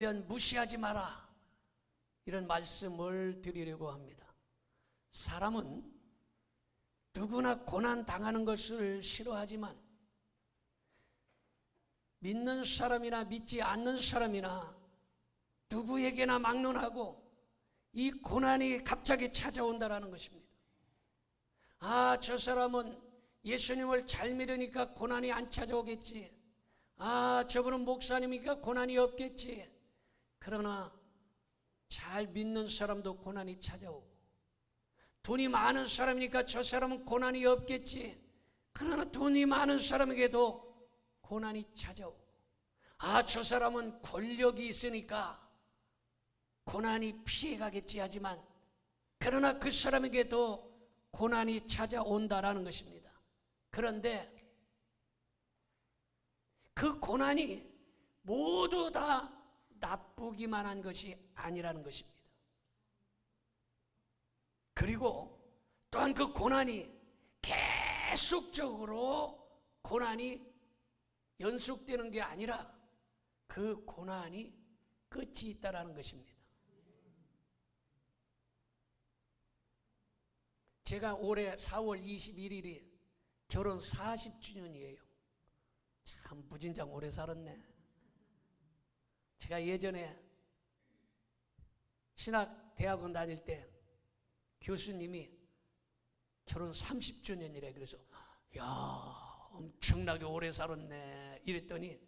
무시하지 마라, 이런 말씀을 드리려고 합니다. 사람은 누구나 고난 당하는 것을 싫어하지만 믿는 사람이나 믿지 않는 사람이나 누구에게나 막론하고 이 고난이 갑자기 찾아온다라는 것입니다. 아, 저 사람은 예수님을 잘 믿으니까 고난이 안 찾아오겠지. 아, 저분은 목사님이니까 고난이 없겠지. 그러나 잘 믿는 사람도 고난이 찾아오고, 돈이 많은 사람이니까 저 사람은 고난이 없겠지. 그러나 돈이 많은 사람에게도 고난이 찾아오고, 아, 저 사람은 권력이 있으니까 고난이 피해가겠지 하지만, 그러나 그 사람에게도 고난이 찾아온다라는 것입니다. 그런데 그 고난이 모두 다 나쁘기만 한 것이 아니라는 것입니다. 그리고 또한 그 고난이 계속적으로 고난이 연속되는 게 아니라 그 고난이 끝이 있다라는 것입니다. 제가 올해 4월 21일이 결혼 40주년이에요. 참 무진장 오래 살았네. 제가 예전에 신학대학원 다닐 때 교수님이 결혼 30주년이래. 그래서 야, 엄청나게 오래 살았네 이랬더니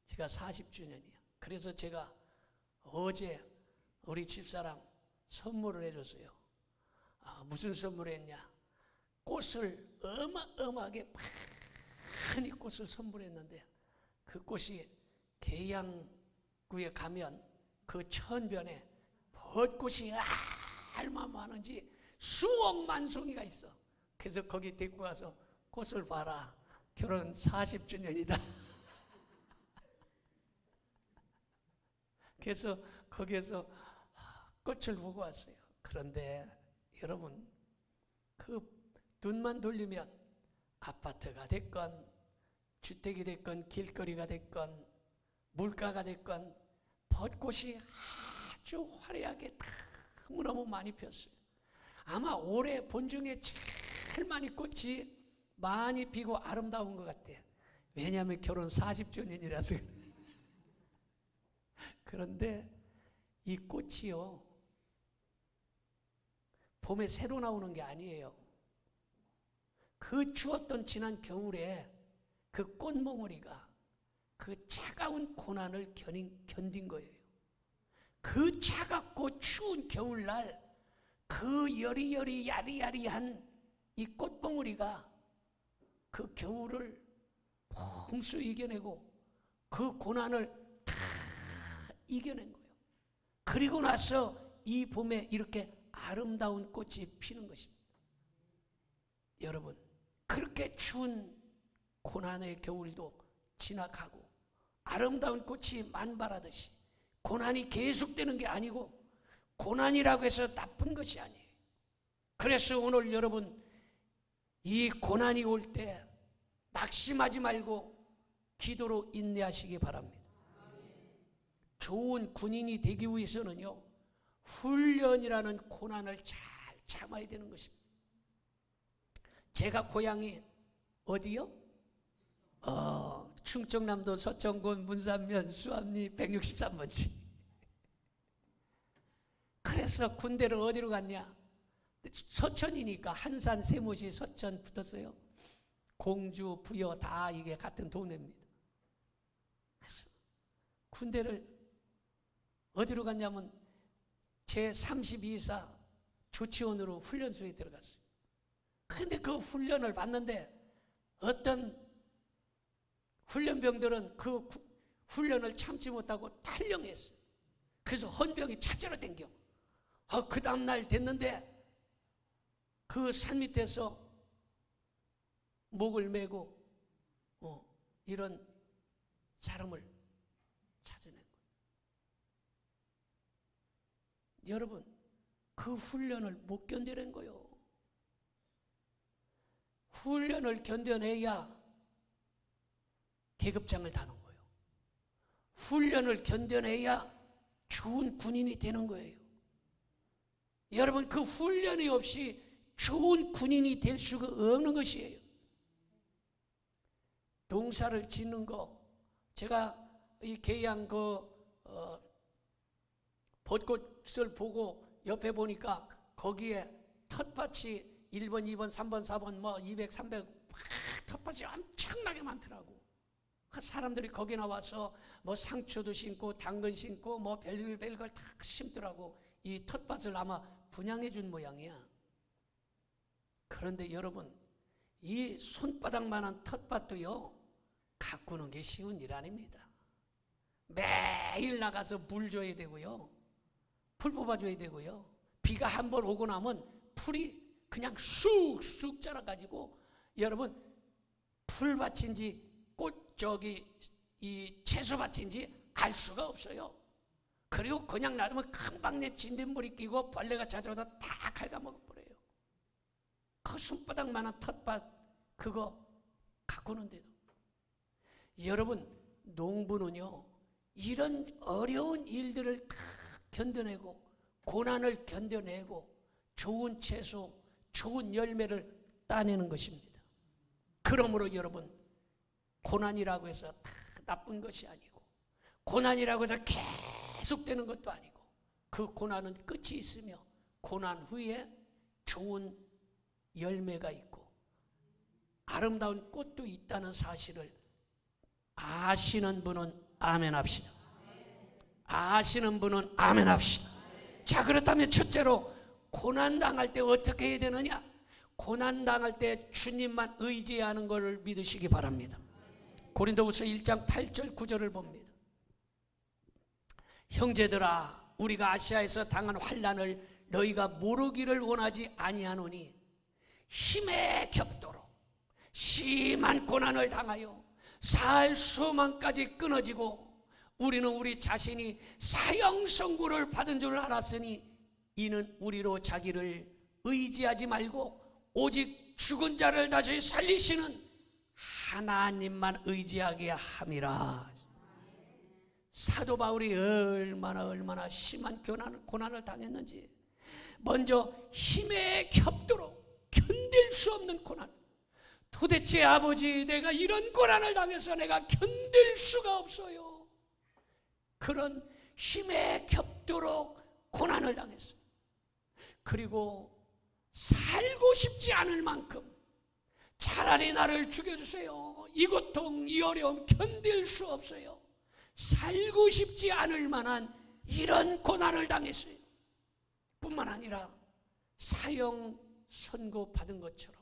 제가 40주년이야. 그래서 제가 어제 우리 집사람 선물을 해줬어요. 아, 무슨 선물을 했냐? 꽃을 어마어마하게 많이 꽃을 선물했는데, 그 꽃이 계양구에 가면 그 천변에 벚꽃이 얼마나 많은지 수억만 송이가 있어. 그래서 거기 데리고 가서 꽃을 봐라, 결혼 40주년이다. 그래서 거기에서 꽃을 보고 왔어요. 그런데 여러분, 그 눈만 돌리면 아파트가 됐건 주택이 됐건 길거리가 됐건 물가가 됐건 벚꽃이 아주 화려하게 너무너무 많이 폈어요. 아마 올해 본 중에 제일 많이 꽃이 많이 피고 아름다운 것 같아요. 왜냐하면 결혼 40주년이라서. 그런데 이 꽃이요, 봄에 새로 나오는 게 아니에요. 그 추웠던 지난 겨울에 그 꽃몽우리가 그 차가운 고난을 견딘 거예요. 그 차갑고 추운 겨울날 그 여리여리 야리야리한 이 꽃봉우리가 그 겨울을 홍수 이겨내고 그 고난을 다 이겨낸 거예요. 그리고 나서 이 봄에 이렇게 아름다운 꽃이 피는 것입니다. 여러분, 그렇게 추운 고난의 겨울도 지나가고 아름다운 꽃이 만발하듯이 고난이 계속되는 게 아니고, 고난이라고 해서 나쁜 것이 아니에요. 그래서 오늘 여러분, 이 고난이 올 때 낙심하지 말고 기도로 인내하시기 바랍니다. 좋은 군인이 되기 위해서는요, 훈련이라는 고난을 잘 참아야 되는 것입니다. 제가 고향이 어디요? 충청남도 서천군 문산면 수암리 163번지. 그래서 군대를 어디로 갔냐? 서천이니까 한산, 세무시, 서천 붙었어요. 공주, 부여 다 이게 같은 동네입니다. 그래서 군대를 어디로 갔냐면 제32사 조치원으로 훈련소에 들어갔어요. 근데 그 훈련을 받는데 어떤 훈련병들은 그 훈련을 참지 못하고 탈영했어요. 그래서 헌병이 찾으러 댕겨. 그 다음날 됐는데 그 산 밑에서 목을 메고 이런 사람을 찾아낸 거예요. 여러분, 그 훈련을 못 견뎌낸 거예요. 훈련을 견뎌내야 계급장을 다는 거예요. 훈련을 견뎌내야 좋은 군인이 되는 거예요. 여러분, 그 훈련이 없이 좋은 군인이 될 수가 없는 것이에요. 농사를 짓는 거, 제가 이 계양 벚꽃을 보고 옆에 보니까 거기에 텃밭이 1번, 2번, 3번, 4번 200, 300 텃밭이 엄청나게 많더라고. 사람들이 거기 나와서 상추도 심고 당근 심고 별걸 다 심더라고. 이 텃밭을 아마 분양해 준 모양이야. 그런데 여러분, 이 손바닥만한 텃밭도요, 가꾸는 게 쉬운 일 아닙니다. 매일 나가서 물 줘야 되고요, 풀 뽑아줘야 되고요, 비가 한번 오고 나면 풀이 그냥 쑥쑥 자라가지고, 여러분, 풀밭인지 이 채소밭인지 알 수가 없어요. 그리고 그냥 놔두면 금방 내 진딧물이 끼고 벌레가 찾아와서 다 갉아먹어버려요. 그 손바닥만한 텃밭 그거 가꾸는데도. 여러분, 농부는요, 이런 어려운 일들을 다 견뎌내고 고난을 견뎌내고 좋은 채소, 좋은 열매를 따내는 것입니다. 그러므로 여러분, 고난이라고 해서 다 나쁜 것이 아니고, 고난이라고 해서 계속되는 것도 아니고, 그 고난은 끝이 있으며 고난 후에 좋은 열매가 있고 아름다운 꽃도 있다는 사실을 아시는 분은 아멘 합시다. 아시는 분은 아멘 합시다. 자, 그렇다면 첫째로 고난당할 때 어떻게 해야 되느냐? 고난당할 때 주님만 의지하는 것을 믿으시기 바랍니다. 고린도후서 1장 8절 9절을 봅니다. 형제들아, 우리가 아시아에서 당한 환난을 너희가 모르기를 원하지 아니하노니 힘에 겹도록 심한 고난을 당하여 살 소망까지 끊어지고 우리는 우리 자신이 사형 선고를 받은 줄 알았으니 이는 우리로 자기를 의지하지 말고 오직 죽은 자를 다시 살리시는 하나님만 의지하게 함이라. 사도 바울이 얼마나 심한 고난을 당했는지, 먼저 힘에 겹도록 견딜 수 없는 고난. 도대체 아버지, 내가 이런 고난을 당해서 내가 견딜 수가 없어요. 그런 힘에 겹도록 고난을 당했어요. 그리고 살고 싶지 않을 만큼 차라리 나를 죽여주세요. 이 고통, 이 어려움 견딜 수 없어요. 살고 싶지 않을 만한 이런 고난을 당했어요. 뿐만 아니라 사형 선고 받은 것처럼,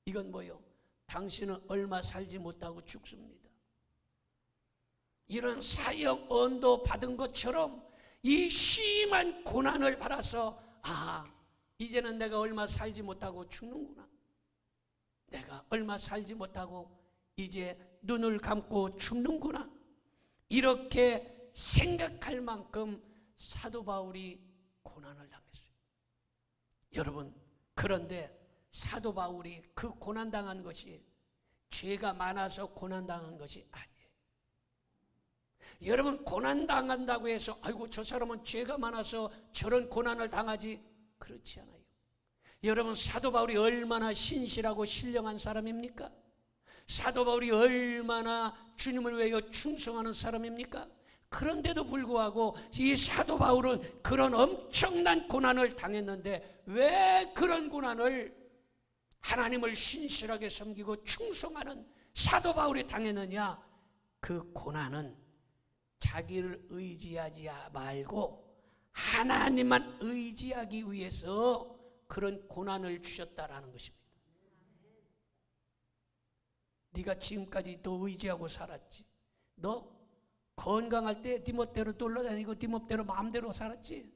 이건 뭐예요? 당신은 얼마 살지 못하고 죽습니다. 이런 사형 언도 받은 것처럼 이 심한 고난을 받아서 이제는 내가 얼마 살지 못하고 죽는구나. 내가 얼마 살지 못하고 이제 눈을 감고 죽는구나. 이렇게 생각할 만큼 사도 바울이 고난을 당했어요. 여러분, 그런데 사도 바울이 그 고난당한 것이 죄가 많아서 고난당한 것이 아니에요. 여러분, 고난당한다고 해서 아이고 저 사람은 죄가 많아서 저런 고난을 당하지, 그렇지 않아요. 여러분, 사도 바울이 얼마나 신실하고 신령한 사람입니까? 사도 바울이 얼마나 주님을 위하여 충성하는 사람입니까? 그런데도 불구하고 이 사도 바울은 그런 엄청난 고난을 당했는데 왜 그런 고난을 하나님을 신실하게 섬기고 충성하는 사도 바울이 당했느냐? 그 고난은 자기를 의지하지 말고 하나님만 의지하기 위해서 그런 고난을 주셨다라는 것입니다. 네가 지금까지 너 의지하고 살았지. 너 건강할 때 네 멋대로 돌아다니고 네 멋대로 마음대로 살았지.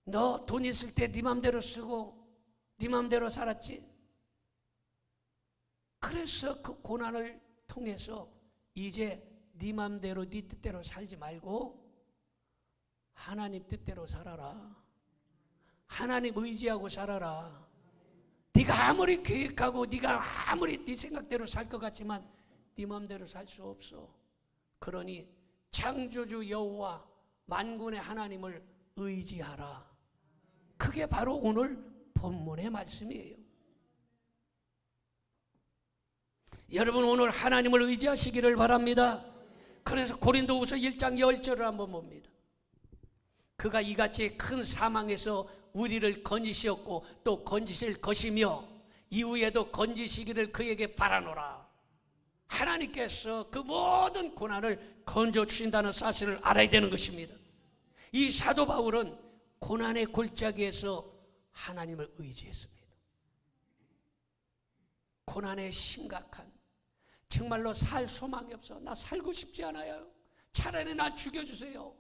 너 돈 있을 때 네 마음대로 쓰고 네 마음대로 살았지. 그래서 그 고난을 통해서 이제 네 마음대로 네 뜻대로 살지 말고 하나님 뜻대로 살아라. 하나님 의지하고 살아라. 네가 아무리 계획하고 네가 아무리 네 생각대로 살 것 같지만 네 마음대로 살 수 없어. 그러니 창조주 여호와 만군의 하나님을 의지하라. 그게 바로 오늘 본문의 말씀이에요. 여러분 오늘 하나님을 의지하시기를 바랍니다. 그래서 고린도후서 1장 10절을 한번 봅니다. 그가 이같이 큰 사망에서 우리를 건지시었고 또 건지실 것이며 이후에도 건지시기를 그에게 바라노라. 하나님께서 그 모든 고난을 건져주신다는 사실을 알아야 되는 것입니다. 이 사도 바울은 고난의 골짜기에서 하나님을 의지했습니다. 고난의 심각한, 정말로 살 소망이 없어. 나 살고 싶지 않아요. 차라리 나 죽여주세요.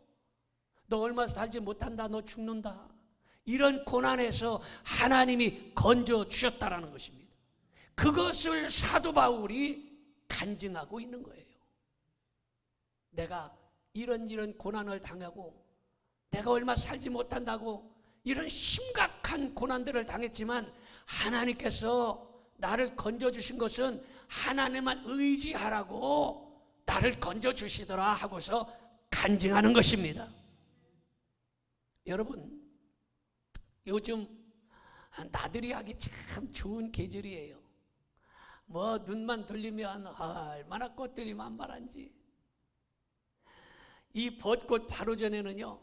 너 얼마 살지 못한다. 너 죽는다. 이런 고난에서 하나님이 건져주셨다라는 것입니다. 그것을 사도 바울이 간증하고 있는 거예요. 내가 이런 고난을 당하고 내가 얼마 살지 못한다고 이런 심각한 고난들을 당했지만 하나님께서 나를 건져주신 것은 하나님만 의지하라고 나를 건져주시더라 하고서 간증하는 것입니다. 여러분, 요즘 나들이 하기 참 좋은 계절이에요. 뭐 눈만 돌리면 얼마나 꽃들이 만발한지. 이 벚꽃 바로 전에는요,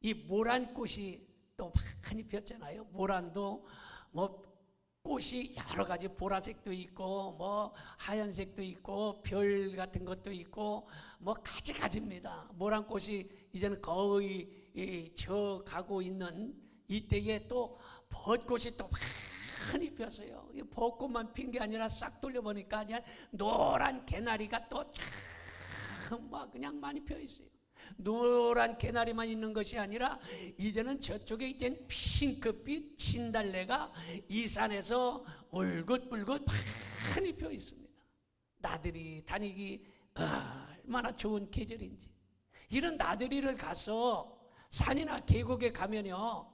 이 모란꽃이 또 많이 피었잖아요. 모란도 뭐 꽃이 여러 가지 보라색도 있고 뭐 하얀색도 있고 별 같은 것도 있고 뭐 가지가지입니다. 모란꽃이 이제는 거의 저 가고 있는 이때에 또 벚꽃이 또 많이 폈어요. 벚꽃만 핀 게 아니라 싹 돌려보니까 그냥 노란 개나리가 또 참 막 그냥 많이 펴 있어요. 노란 개나리만 있는 것이 아니라 이제는 저쪽에 이젠 핑크빛 진달래가 이 산에서 울긋불긋 많이 펴 있습니다. 나들이 다니기 얼마나 좋은 계절인지. 이런 나들이를 가서 산이나 계곡에 가면요,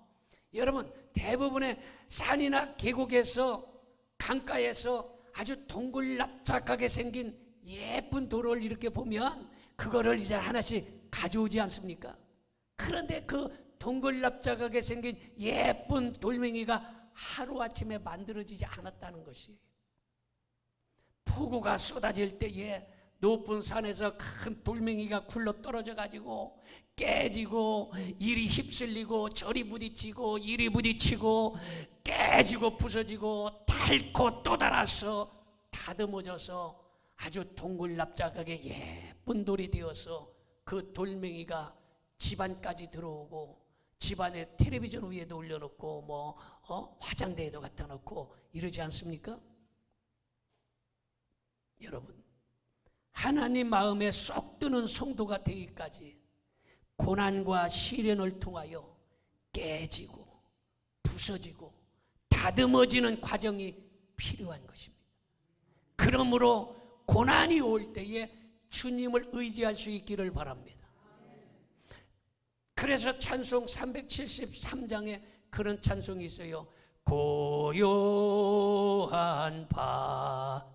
여러분 대부분의 산이나 계곡에서 강가에서 아주 동글납작하게 생긴 예쁜 돌을 이렇게 보면 그거를 이제 하나씩 가져오지 않습니까? 그런데 그 동글납작하게 생긴 예쁜 돌멩이가 하루아침에 만들어지지 않았다는 것이에요. 폭우가 쏟아질 때에 높은 산에서 큰 돌멩이가 굴러 떨어져 가지고 깨지고 이리 휩쓸리고 저리 부딪히고 이리 부딪히고 깨지고 부서지고 닳고 또 닳아서 다듬어져서 아주 동글납작하게 예쁜 돌이 되어서 그 돌멩이가 집안까지 들어오고 집안에 텔레비전 위에도 올려놓고 뭐 화장대에도 갖다 놓고 이러지 않습니까? 여러분, 하나님 마음에 쏙 드는 성도가 되기까지 고난과 시련을 통하여 깨지고 부서지고 다듬어지는 과정이 필요한 것입니다. 그러므로 고난이 올 때에 주님을 의지할 수 있기를 바랍니다. 그래서 찬송 373장에 그런 찬송이 있어요. 고요한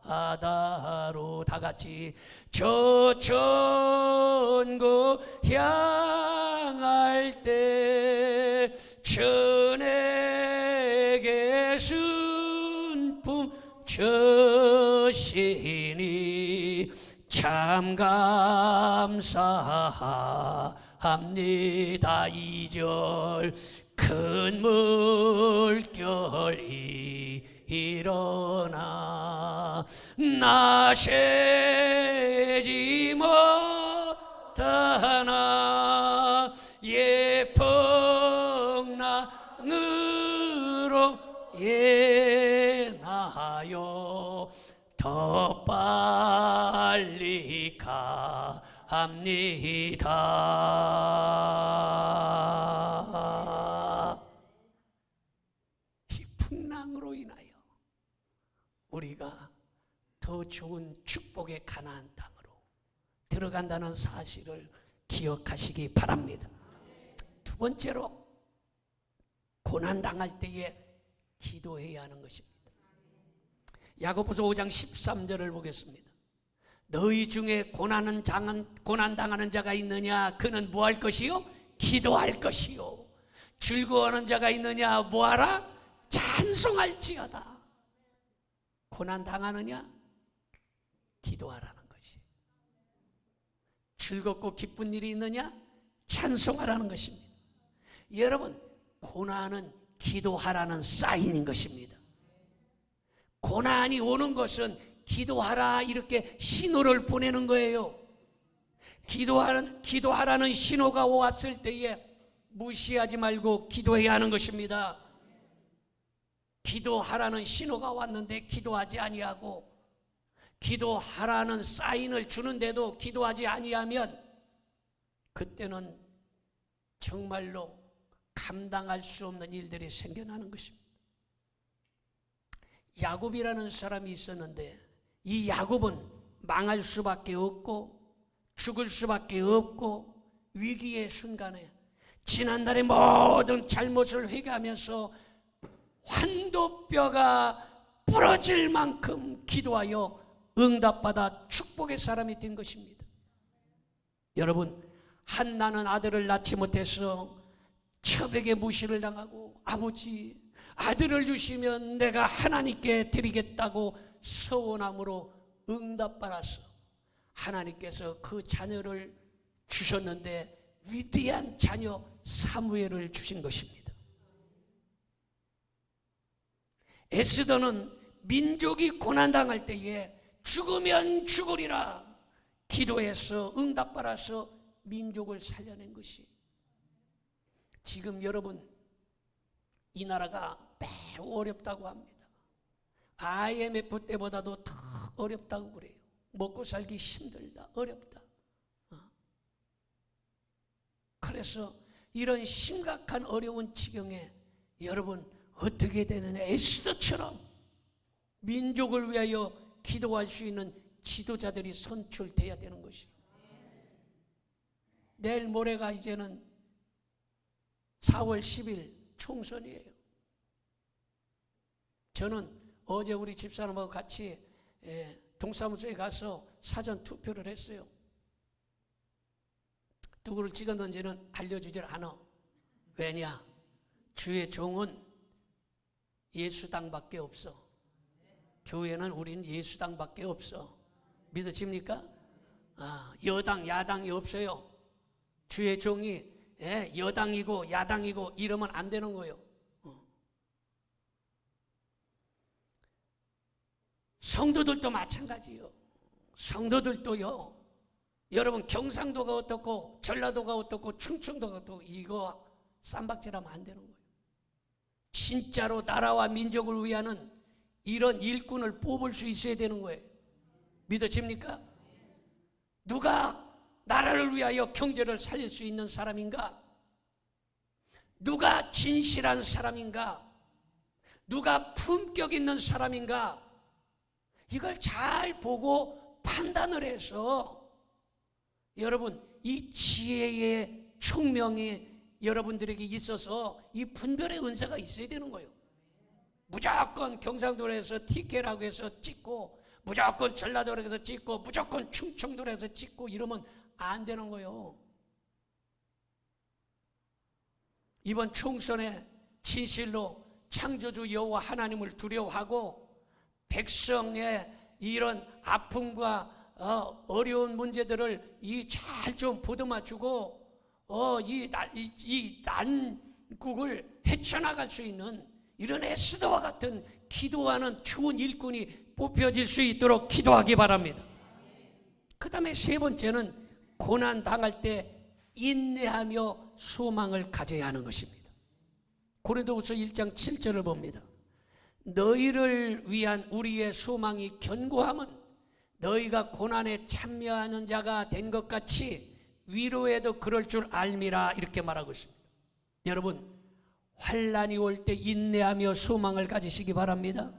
바다로 다같이 저 천국 향할 때 천에게 순품 주시니 참 감사합니다. 2절 큰 물결이 일어나 나 세지 못하나 예풍랑으로 예나요 더 빨리 가합니다. 이 풍랑으로 인하여 우리가 더 좋은 축복의 가나안 땅으로 들어간다는 사실을 기억하시기 바랍니다. 두 번째로 고난 당할 때에 기도해야 하는 것입니다. 야고보서 5장 13절을 보겠습니다. 너희 중에 고난 당하는 자가 있느냐? 그는 뭐할 것이요? 기도할 것이요. 즐거워하는 자가 있느냐? 뭐하라? 찬송할지어다. 고난 당하느냐? 기도하라는 것이. 즐겁고 기쁜 일이 있느냐? 찬송하라는 것입니다. 여러분, 고난은 기도하라는 사인인 것입니다. 고난이 오는 것은 기도하라 이렇게 신호를 보내는 거예요. 기도하라는 신호가 왔을 때에 무시하지 말고 기도해야 하는 것입니다. 기도하라는 신호가 왔는데 기도하지 아니하고, 기도하라는 사인을 주는데도 기도하지 아니하면 그때는 정말로 감당할 수 없는 일들이 생겨나는 것입니다. 야곱이라는 사람이 있었는데 이 야곱은 망할 수밖에 없고 죽을 수밖에 없고 위기의 순간에 지난달의 모든 잘못을 회개하면서 환도뼈가 부러질 만큼 기도하여 응답받아 축복의 사람이 된 것입니다. 여러분, 한나는 아들을 낳지 못해서 첩에게 무시를 당하고, 아버지 아들을 주시면 내가 하나님께 드리겠다고 서원함으로 응답받아서 하나님께서 그 자녀를 주셨는데 위대한 자녀 사무엘을 주신 것입니다. 에스더는 민족이 고난당할 때에 죽으면 죽으리라 기도해서 응답받아서 민족을 살려낸 것이. 지금 여러분, 이 나라가 매우 어렵다고 합니다. IMF 때보다도 더 어렵다고 그래요. 먹고 살기 힘들다, 어렵다. 그래서 이런 심각한 어려운 지경에 여러분 어떻게 되느냐? 에스더처럼 민족을 위하여 기도할 수 있는 지도자들이 선출돼야 되는 것이에요. 내일 모레가 이제는 4월 10일 총선이에요. 저는 어제 우리 집사람하고 같이 동사무소에 가서 사전 투표를 했어요. 누구를 찍었는지는 알려주질 않아. 왜냐? 주의 종은 예수당밖에 없어. 교회는 우린 예수당밖에 없어. 믿어집니까? 여당, 야당이 없어요. 주의 종이 여당이고 야당이고 이러면 안 되는 거예요. 성도들도 마찬가지요. 성도들도요. 여러분, 경상도가 어떻고 전라도가 어떻고 충청도가 어떻고 이거 쌈박질하면 안 되는 거예요. 진짜로 나라와 민족을 위하는 이런 일꾼을 뽑을 수 있어야 되는 거예요. 믿어집니까? 누가 나라를 위하여 경제를 살릴 수 있는 사람인가? 누가 진실한 사람인가? 누가 품격 있는 사람인가? 이걸 잘 보고 판단을 해서 여러분, 이 지혜의 총명이 여러분들에게 있어서 이 분별의 은사가 있어야 되는 거예요. 무조건 경상도로 해서 TK라고 해서 찍고, 무조건 전라도로 해서 찍고, 무조건 충청도로 해서 찍고 이러면 안 되는 거예요. 이번 총선에 진실로 창조주 여호와 하나님을 두려워하고 백성의 이런 아픔과 어려운 문제들을 잘 좀 보듬어주고 이 난국을 헤쳐나갈 수 있는 이런 에스더와 같은 기도하는 좋은 일꾼이 뽑혀질 수 있도록 기도하기 바랍니다. 그 다음에 세 번째는 고난 당할 때 인내하며 소망을 가져야 하는 것입니다. 고린도후서 1장 7절을 봅니다. 너희를 위한 우리의 소망이 견고함은 너희가 고난에 참여하는 자가 된 것 같이 위로에도 그럴 줄 알미라 이렇게 말하고 있습니다. 여러분, 환난이 올 때 인내하며 소망을 가지시기 바랍니다.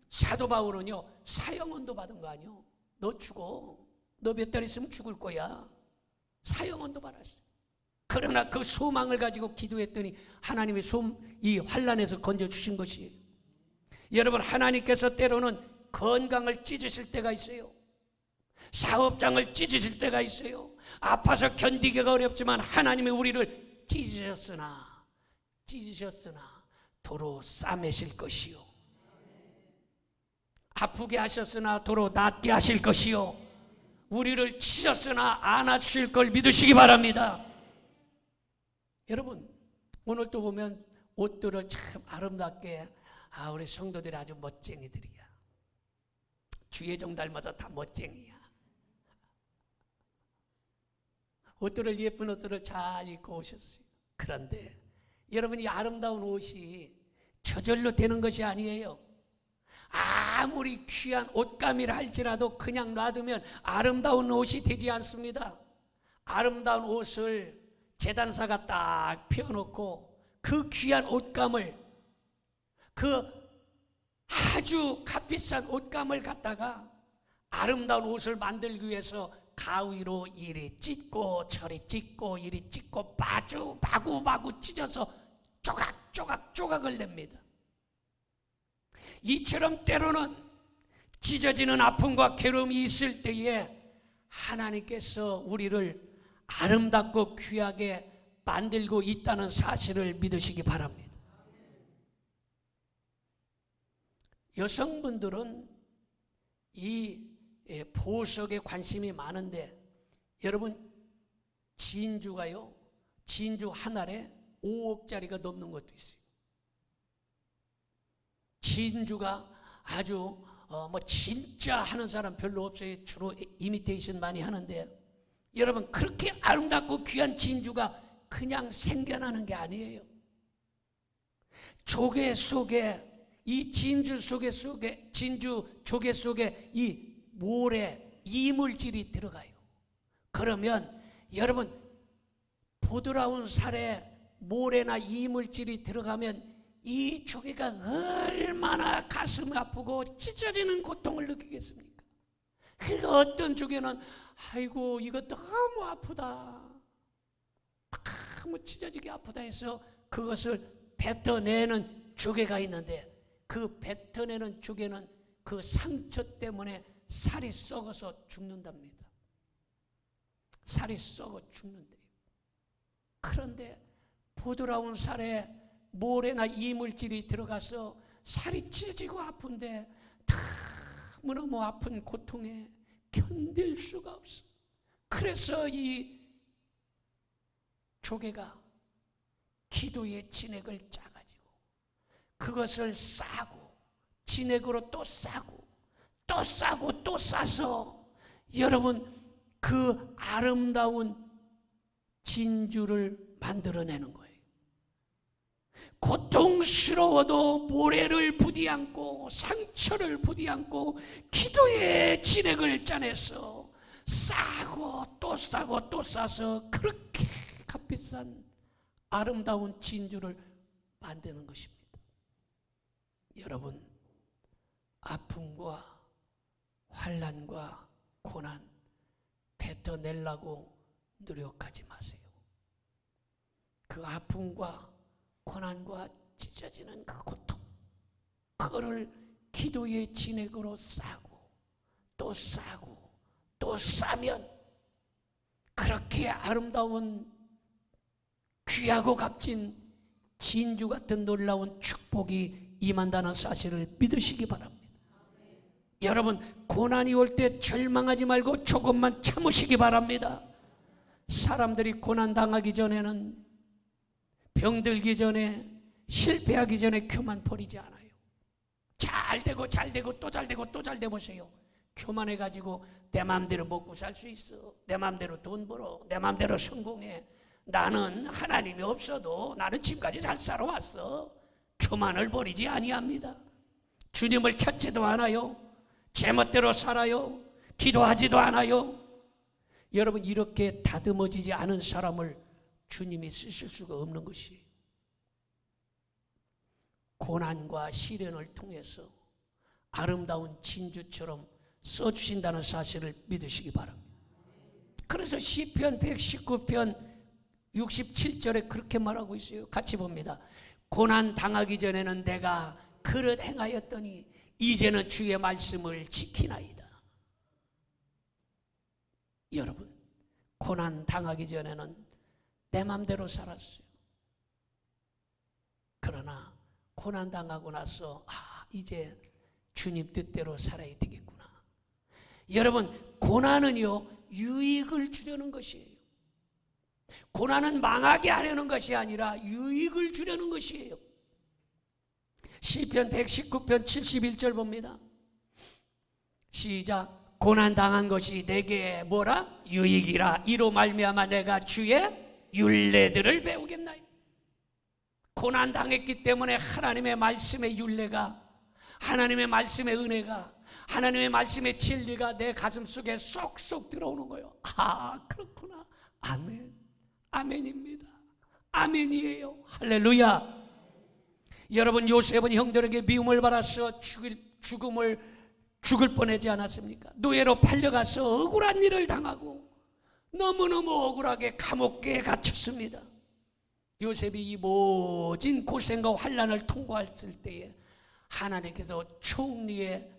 사도 바울은요, 사형언도 받은 거 아니요. 너 죽어. 너 몇 달 있으면 죽을 거야. 사형언도 받았어요. 그러나 그 소망을 가지고 기도했더니 하나님이 이 환난에서 건져주신 것이에요. 여러분, 하나님께서 때로는 건강을 찢으실 때가 있어요. 사업장을 찢으실 때가 있어요. 아파서 견디기가 어렵지만 하나님이 우리를 찢으셨으나 도로 싸매실 것이요, 아프게 하셨으나 도로 낫게 하실 것이요, 우리를 치셨으나 안아주실 걸 믿으시기 바랍니다. 여러분, 오늘 또 보면 옷들을 참 아름답게, 우리 성도들이 아주 멋쟁이들이야. 주예종 닮아서 다 멋쟁이야. 옷들을, 예쁜 옷들을 잘 입고 오셨어요. 그런데 여러분, 이 아름다운 옷이 저절로 되는 것이 아니에요. 아무리 귀한 옷감이라 할지라도 그냥 놔두면 아름다운 옷이 되지 않습니다. 아름다운 옷을 제단사가 딱 펴놓고 그 귀한 옷감을, 그 아주 값비싼 옷감을 갖다가 아름다운 옷을 만들기 위해서 가위로 이리 찢고 저리 찢고 이리 찢고 마구 찢어서 조각을 냅니다. 이처럼 때로는 찢어지는 아픔과 괴로움이 있을 때에 하나님께서 우리를 아름답고 귀하게 만들고 있다는 사실을 믿으시기 바랍니다. 여성분들은 이 보석에 관심이 많은데, 여러분, 진주가요, 진주 한 알에 5억짜리가 넘는 것도 있어요. 진주가 아주 진짜 하는 사람 별로 없어요. 주로 이미테이션 많이 하는데, 여러분, 그렇게 아름답고 귀한 진주가 그냥 생겨나는 게 아니에요. 조개 속에, 이 진주 조개 속에 이 모래, 이물질이 들어가요. 그러면 여러분, 부드러운 살에 모래나 이물질이 들어가면 이 조개가 얼마나 가슴 아프고 찢어지는 고통을 느끼겠습니까? 그러니까 어떤 조개는 아이고 이거 너무 아프다, 너무 찢어지게 아프다 해서 그것을 뱉어내는 조개가 있는데, 그 뱉어내는 조개는 그 상처 때문에 살이 썩어서 죽는답니다. 살이 썩어 죽는데요. 그런데 부드러운 살에 모래나 이물질이 들어가서 살이 찢어지고 아픈데 너무너무 아픈 고통에 견딜 수가 없어. 그래서 이 조개가 기도의 진액을 짜가지고 그것을 싸고 진액으로 또 싸고 또 싸고 또 싸서 여러분 그 아름다운 진주를 만들어내는 거예요. 고통스러워도 모래를 부디안고 상처를 부디안고 기도의 진액을 짜내서 싸고 또 싸고 또 싸서 그렇게 값비싼 아름다운 진주를 만드는 것입니다. 여러분, 아픔과 환난과 고난 뱉어내려고 노력하지 마세요. 그 아픔과 고난과 찢어지는 그 고통, 그거를 기도의 진액으로 싸고 또 싸고 또 싸면 그렇게 아름다운 귀하고 값진 진주 같은 놀라운 축복이 임한다는 사실을 믿으시기 바랍니다. 여러분, 고난이 올 때 절망하지 말고 조금만 참으시기 바랍니다. 사람들이 고난 당하기 전에는, 병들기 전에, 실패하기 전에 교만 버리지 않아요. 잘 되고 또 잘 되고 또 잘 돼 보세요. 교만해가지고 내 마음대로 먹고 살 수 있어, 내 마음대로 돈 벌어, 내 마음대로 성공해, 나는 하나님이 없어도 나는 지금까지 잘 살아왔어. 교만을 버리지 아니합니다. 주님을 찾지도 않아요. 제멋대로 살아요. 기도하지도 않아요. 여러분, 이렇게 다듬어지지 않은 사람을 주님이 쓰실 수가 없는 것이, 고난과 시련을 통해서 아름다운 진주처럼 써주신다는 사실을 믿으시기 바랍니다. 그래서 시편 119편 67절에 그렇게 말하고 있어요. 같이 봅니다. 고난 당하기 전에는 내가 그릇 행하였더니 이제는 주의 말씀을 지키나이다. 여러분, 고난 당하기 전에는 내 맘대로 살았어요. 그러나 고난 당하고 나서 이제 주님 뜻대로 살아야 되겠구나. 여러분, 고난은요, 유익을 주려는 것이에요. 고난은 망하게 하려는 것이 아니라 유익을 주려는 것이에요. 시편 119편 71절 봅니다. 시작. 고난 당한 것이 내게 뭐라? 유익이라. 이로 말미암아 내가 주의 율례들을 배우겠나요? 고난 당했기 때문에 하나님의 말씀의 율례가, 하나님의 말씀의 은혜가, 하나님의 말씀의 진리가 내 가슴 속에 쏙쏙 들어오는 거예요. 그렇구나. 아멘. 아멘입니다. 아멘이에요. 할렐루야. 여러분, 요셉은 형들에게 미움을 받아서 죽을 뻔하지 않았습니까? 노예로 팔려가서 억울한 일을 당하고 너무너무 억울하게 감옥에 갇혔습니다. 요셉이 이 모진 고생과 환난을 통과했을 때에 하나님께서 총리의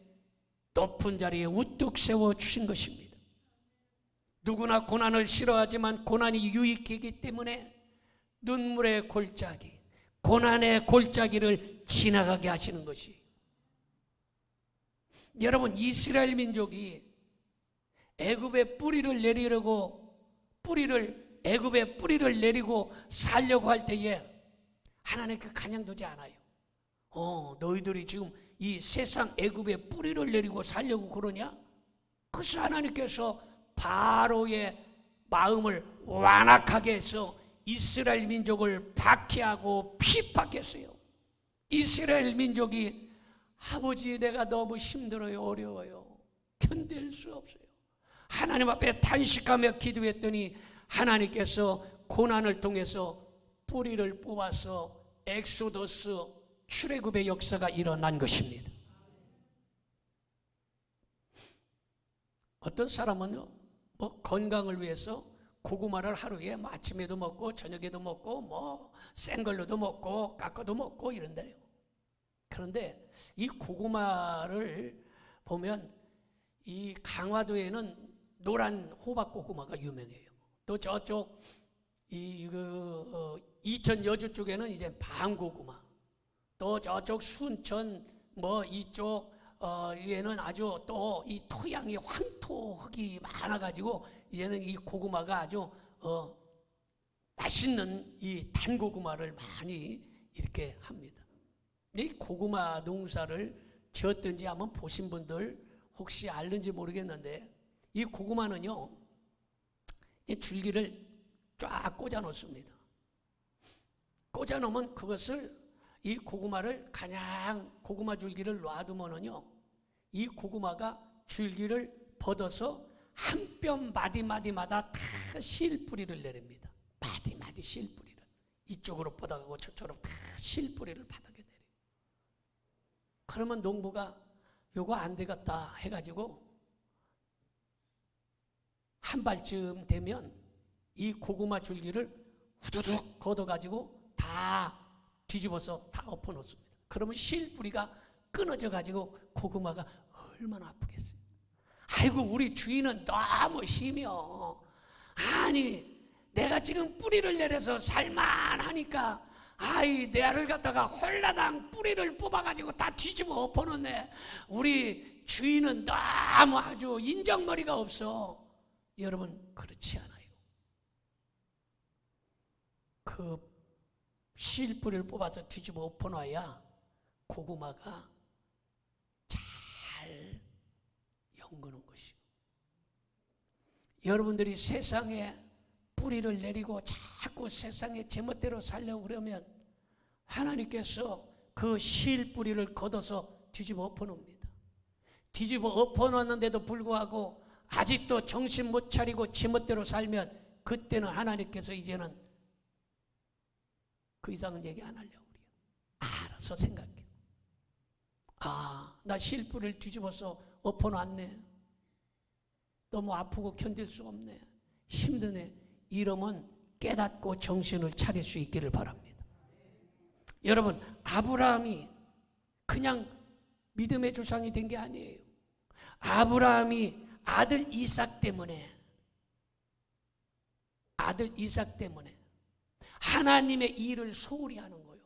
높은 자리에 우뚝 세워주신 것입니다. 누구나 고난을 싫어하지만 고난이 유익이기 때문에 눈물의 골짜기, 고난의 골짜기를 지나가게 하시는 것이. 여러분, 이스라엘 민족이 애굽의 뿌리를 내리려고 애굽의 뿌리를 내리고 살려고 할 때에 하나님께 가냥두지 않아요. 너희들이 지금 이 세상 애굽의 뿌리를 내리고 살려고 그러냐? 그래서 하나님께서 바로의 마음을 완악하게 해서 이스라엘 민족을 박해하고 핍박했어요. 이스라엘 민족이 아버지, 내가 너무 힘들어요, 어려워요, 견딜 수 없어요. 하나님 앞에 탄식하며 기도했더니 하나님께서 고난을 통해서 뿌리를 뽑아서 엑소더스 출애굽의 역사가 일어난 것입니다. 어떤 사람은요, 건강을 위해서 고구마를 하루에 아침에도 먹고 저녁에도 먹고 생걸로도 먹고 깎아도 먹고 이런데요. 그런데 이 고구마를 보면 이 강화도에는 노란 호박 고구마가 유명해요. 또 저쪽 이천 여주 쪽에는 이제 밤고구마, 또 저쪽 순천 이쪽 얘는 아주 또 이 토양이 황토 흙이 많아가지고 이제는 이 고구마가 아주 맛있는 이 단고구마를 많이 이렇게 합니다. 이 고구마 농사를 지었든지 한번 보신 분들 혹시 알는지 모르겠는데, 이 고구마는요, 이 줄기를 쫙 꽂아 놓습니다. 꽂아 놓으면 그것을, 이 고구마를 그냥 고구마 줄기를 놔두면은요, 이 고구마가 줄기를 벗어서 한 뼘 마디마디마다 다 실뿌리를 내립니다. 마디마디 실뿌리를 이쪽으로 뻗어가고 저쪽으로 다 실뿌리를 바닥에 내려요. 그러면 농부가 요거 안 되겠다 해가지고 한 발쯤 되면 이 고구마 줄기를 후두둑 걷어가지고 다 뒤집어서 다 엎어놓습니다. 그러면 실뿌리가 끊어져가지고 고구마가 얼마나 아프겠어요. 아이고, 우리 주인은 너무 심혀. 아니, 내가 지금 뿌리를 내려서 살만하니까 내 알을 갖다가 홀라당 뿌리를 뽑아가지고 다 뒤집어 엎어놓네. 우리 주인은 너무 아주 인정머리가 없어. 여러분, 그렇지 않아요. 그 실뿌리를 뽑아서 뒤집어 엎어놔야 고구마가 잘 연거는 것이요. 여러분들이 세상에 뿌리를 내리고 자꾸 세상의 제멋대로 살려고 그러면 하나님께서 그 실뿌리를 걷어서 뒤집어 엎어놓습니다. 뒤집어 엎어놓았는데도 불구하고 아직도 정신 못 차리고 제멋대로 살면 그때는 하나님께서 이제는 그 이상은 얘기 안 하려고 그래요. 알아서 생각해. 나 실뿌리를 뒤집어서 엎어놨네. 너무 아프고 견딜 수 없네. 힘드네. 이러면 깨닫고 정신을 차릴 수 있기를 바랍니다. 여러분, 아브라함이 그냥 믿음의 조상이 된 게 아니에요. 아브라함이 아들 이삭 때문에 아들 이삭 때문에 하나님의 일을 소홀히 하는 거예요.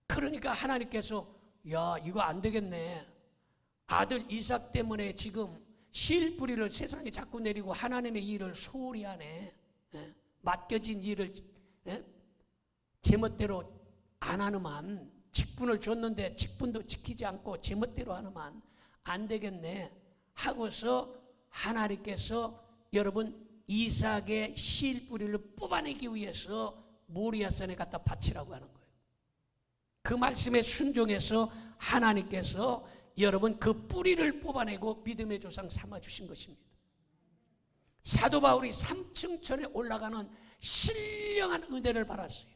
그러니까 하나님께서 야, 이거 안 되겠네. 아들 이삭 때문에 지금 실 뿌리를 세상에 자꾸 내리고 하나님의 일을 소홀히 하네. 맡겨진 일을 제멋대로 안 하는만, 직분을 줬는데 직분도 지키지 않고 제멋대로 하는만 안 되겠네 하고서 하나님께서 여러분 이삭의 실 뿌리를 뽑아내기 위해서 모리아산에 갖다 바치라고 하는 거예요. 그 말씀에 순종해서 하나님께서 여러분 그 뿌리를 뽑아내고 믿음의 조상 삼아주신 것입니다. 사도 바울이 3층천에 올라가는 신령한 은혜를 받았어요.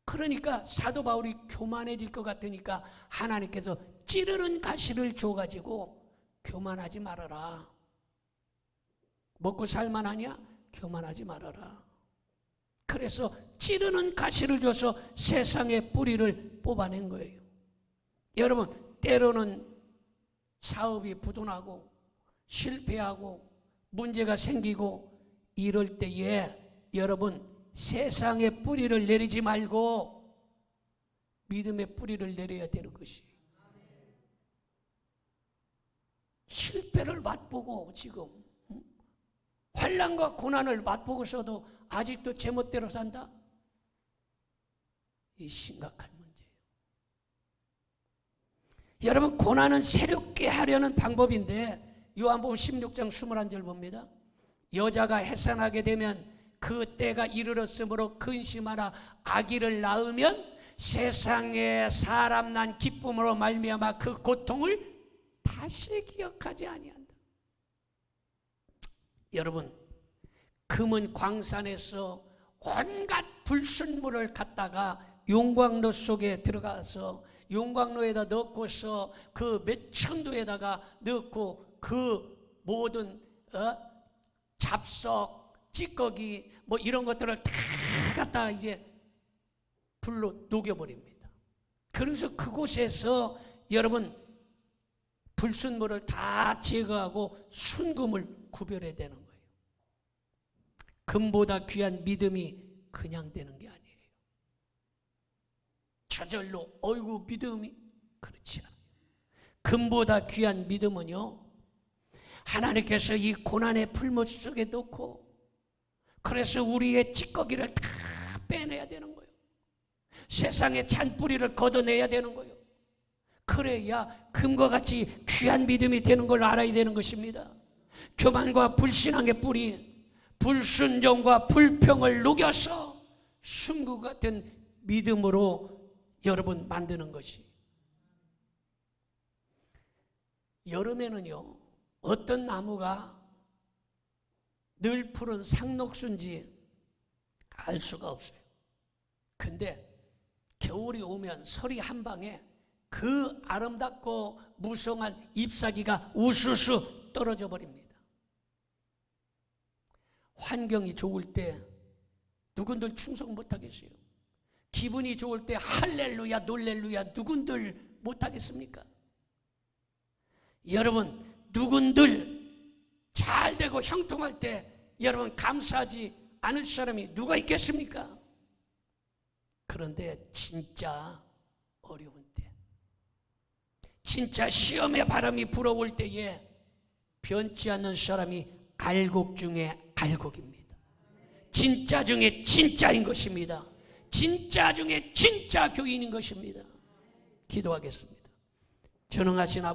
그러니까 사도 바울이 교만해질 것 같으니까 하나님께서 찌르는 가시를 줘가지고 교만하지 말아라. 먹고 살만하냐? 교만하지 말아라. 그래서 찌르는 가시를 줘서 세상의 뿌리를 뽑아낸 거예요. 여러분, 때로는 사업이 부도나고 실패하고 문제가 생기고 이럴 때에 여러분 세상의 뿌리를 내리지 말고 믿음의 뿌리를 내려야 되는 것이. 실패를 맛보고 지금 환난과 고난을 맛보고서도 아직도 제멋대로 산다? 이 심각한 문제예요. 여러분, 고난은 새롭게 하려는 방법인데 요한복음 16장 21절 봅니다. 여자가 해산하게 되면 그 때가 이르렀으므로 근심하라. 아기를 낳으면 세상에 사람 난 기쁨으로 말미암아 그 고통을 다시 기억하지 아니한다. 여러분, 금은 광산에서 온갖 불순물을 갖다가 용광로 속에 들어가서 용광로에다 넣고서 그 몇천도에다가 넣고 그 모든 잡석, 찌꺼기 뭐 이런 것들을 다 갖다가 이제 불로 녹여버립니다. 그래서 그곳에서 여러분 불순물을 다 제거하고 순금을 구별해야 되는 거예요. 금보다 귀한 믿음이 그냥 되는 게 아니에요. 저절로 어이구 믿음이 그렇지 않아요. 금보다 귀한 믿음은요, 하나님께서 이 고난의 풀무 속에 넣고 그래서 우리의 찌꺼기를 다 빼내야 되는 거예요. 세상의 잔뿌리를 걷어내야 되는 거예요. 그래야 금과 같이 귀한 믿음이 되는 걸 알아야 되는 것입니다. 교만과 불신앙의 뿌리, 불순종과 불평을 녹여서 순구 같은 믿음으로 여러분 만드는 것이. 여름에는요, 어떤 나무가 늘 푸른 상록수인지 알 수가 없어요. 근데 겨울이 오면 서리 한 방에 그 아름답고 무성한 잎사귀가 우수수 떨어져 버립니다. 환경이 좋을 때 누군들 충성 못하겠어요? 기분이 좋을 때 할렐루야 놀렐루야 누군들 못하겠습니까? 여러분, 누군들 잘 되고 형통할 때 여러분 감사하지 않을 사람이 누가 있겠습니까? 그런데 진짜 어려운 때, 진짜 시험의 바람이 불어올 때에 변치 않는 사람이 알곡 중에 알곡입니다. 진짜 중에 진짜인 것입니다. 진짜 중에 진짜 교인인 것입니다. 기도하겠습니다. 전능하신 아버지,